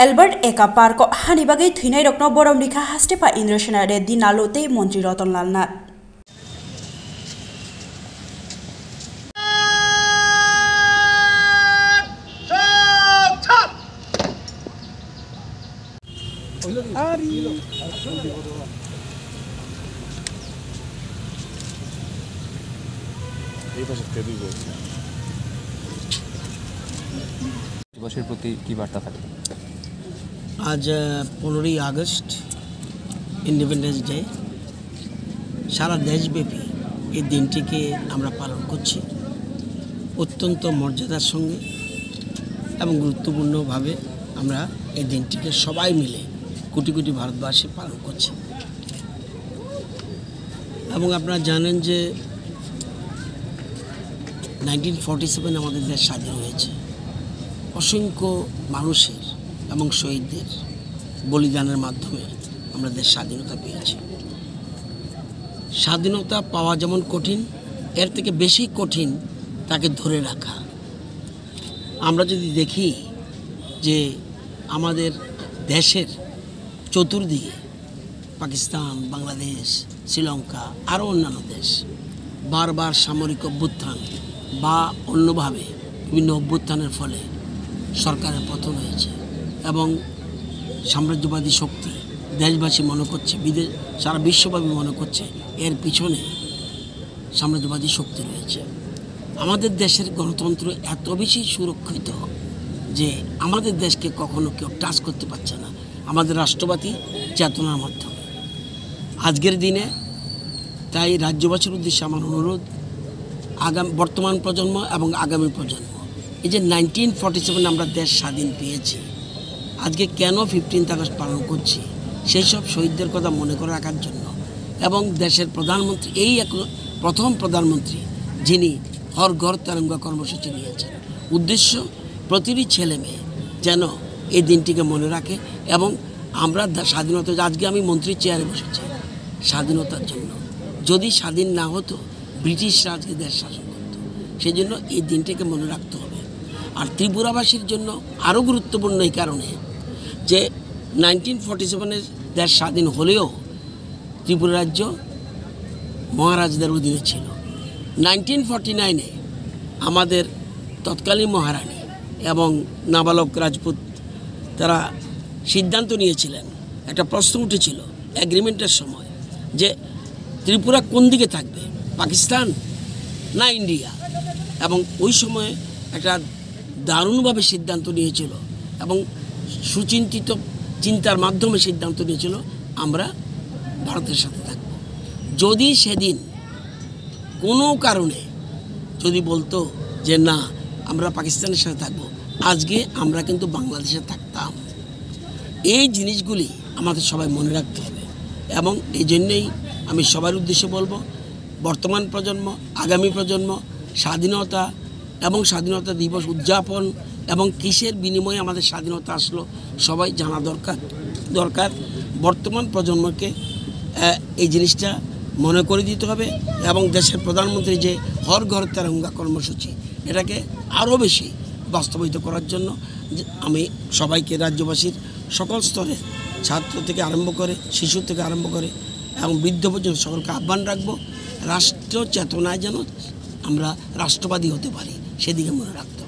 Albert एका park हानिबागै थुइनाय रकनो बरमनिखा हास्टेपा इन्द्रसेना Reddy नालोते मन्त्री रतनलाल नाथ দিবসের প্রতি কি বার্তা থাকবে? আজ 15ই আগস্ট ইন্ডিপেন্ডেন্স ডে। সারা দেশব্যাপী এই দিনটিকে আমরা পালন করছি অত্যন্ত মর্যাদার সঙ্গে এবং গুরুত্বপূর্ণভাবে। আমরা এই দিনটিকে সবাই মিলে কোটি কোটি ভারতবাসী পালন করছি। এবং আপনারা জানেন যে 1947 আমাদের দেশ স্বাধীন হয়েছে। অসংখ্য মানুষের এবং শহীদদের বলিদানের মাধ্যমে আমরা দেশ স্বাধীনতা পেয়েছি। স্বাধীনতা পাওয়া যেমন কঠিন, এর থেকে বেশি কঠিন তাকে ধরে রাখা। আমরা যদি দেখি যে আমাদের দেশের চতুর্দিকে পাকিস্তান, বাংলাদেশ, শ্রীলঙ্কা আরও অন্যান্য দেশ বারবার সামরিক অভ্যুত্থান বা অন্যভাবে বিভিন্ন অভ্যুত্থানের ফলে সরকারের পতন হয়েছে এবং সাম্রাজ্যবাদী শক্তি দেশবাসী মনে করছে, সারা বিশ্বব্যাপী মনে করছে এর পিছনে সাম্রাজ্যবাদী শক্তি রয়েছে। আমাদের দেশের গণতন্ত্র এত বেশি সুরক্ষিত যে আমাদের দেশকে কখনো কেউ টাচ করতে পারছে না আমাদের রাষ্ট্রবাদী চেতনার মাধ্যমে। আজকের দিনে তাই রাজ্যবাসীর উদ্দেশ্যে আমার অনুরোধ, বর্তমান প্রজন্ম এবং আগামী প্রজন্ম, এই যে 1947 আমরা দেশ স্বাধীন পেয়েছি, আজকে কেন 15 আগস্ট পালন করছি সেই সব শহীদদের কথা মনে করে রাখার জন্য। এবং দেশের প্রধানমন্ত্রী এই প্রথম প্রধানমন্ত্রী যিনি হর ঘর তেরঙ্গা কর্মসূচি নিয়েছেন। উদ্দেশ্য প্রতিটি ছেলে মেয়ে যেন এই দিনটিকে মনে রাখে এবং আমরা স্বাধীনতা, আজকে আমি মন্ত্রীর চেয়ারে বসেছি স্বাধীনতার জন্য। যদি স্বাধীন না হতো ব্রিটিশরা আজকে দেশ শাসন করত। সেই জন্য এই দিনটিকে মনে রাখতে হবে। আর ত্রিপুরাবাসীর জন্য আরও গুরুত্বপূর্ণ এই কারণে যে 1947 দেশ স্বাধীন হলেও ত্রিপুরা রাজ্য মহারাজদের অধীনে ছিল। 1949 আমাদের তৎকালীন মহারানী এবং নাবালক রাজপুত তারা সিদ্ধান্ত নিয়েছিলেন, একটা প্রশ্ন উঠেছিল এগ্রিমেন্টের সময় যে ত্রিপুরা কোন দিকে থাকবে, পাকিস্তান না ইন্ডিয়া। এবং ওই সময় একটা দারুণভাবে সিদ্ধান্ত নিয়েছিল এবং সুচিন্তিত চিন্তার মাধ্যমে সিদ্ধান্ত নিয়েছিল আমরা ভারতের সাথে থাকব। যদি সেদিন কোনো কারণে যদি বলতো যে না আমরা পাকিস্তানের সাথে থাকব, আজকে আমরা কিন্তু বাংলাদেশে থাকতাম। এই জিনিসগুলি আমাদের সবাই মনে রাখতে হবে এবং এই জন্যেই আমি সবার উদ্দেশ্যে বলবো, বর্তমান প্রজন্ম, আগামী প্রজন্ম স্বাধীনতা এবং স্বাধীনতা দিবস উদযাপন এবং কিসের বিনিময়ে আমাদের স্বাধীনতা আসলো সবাই জানা দরকার। বর্তমান প্রজন্মকে এই জিনিসটা মনে করে দিতে হবে এবং দেশের প্রধানমন্ত্রী যে হর ঘর তেরঙ্গা কর্মসূচি এটাকে আরও বেশি বাস্তবায়িত করার জন্য আমি সবাইকে, রাজ্যবাসীর সকল স্তরে, ছাত্র থেকে আরম্ভ করে, শিশু থেকে আরম্ভ করে এবং বৃদ্ধ পর্যন্ত সকলকে আহ্বান রাখবো, রাষ্ট্র চেতনায় যেন আমরা রাষ্ট্রবাদী হতে পারি সেদিকে মনে রাখবো।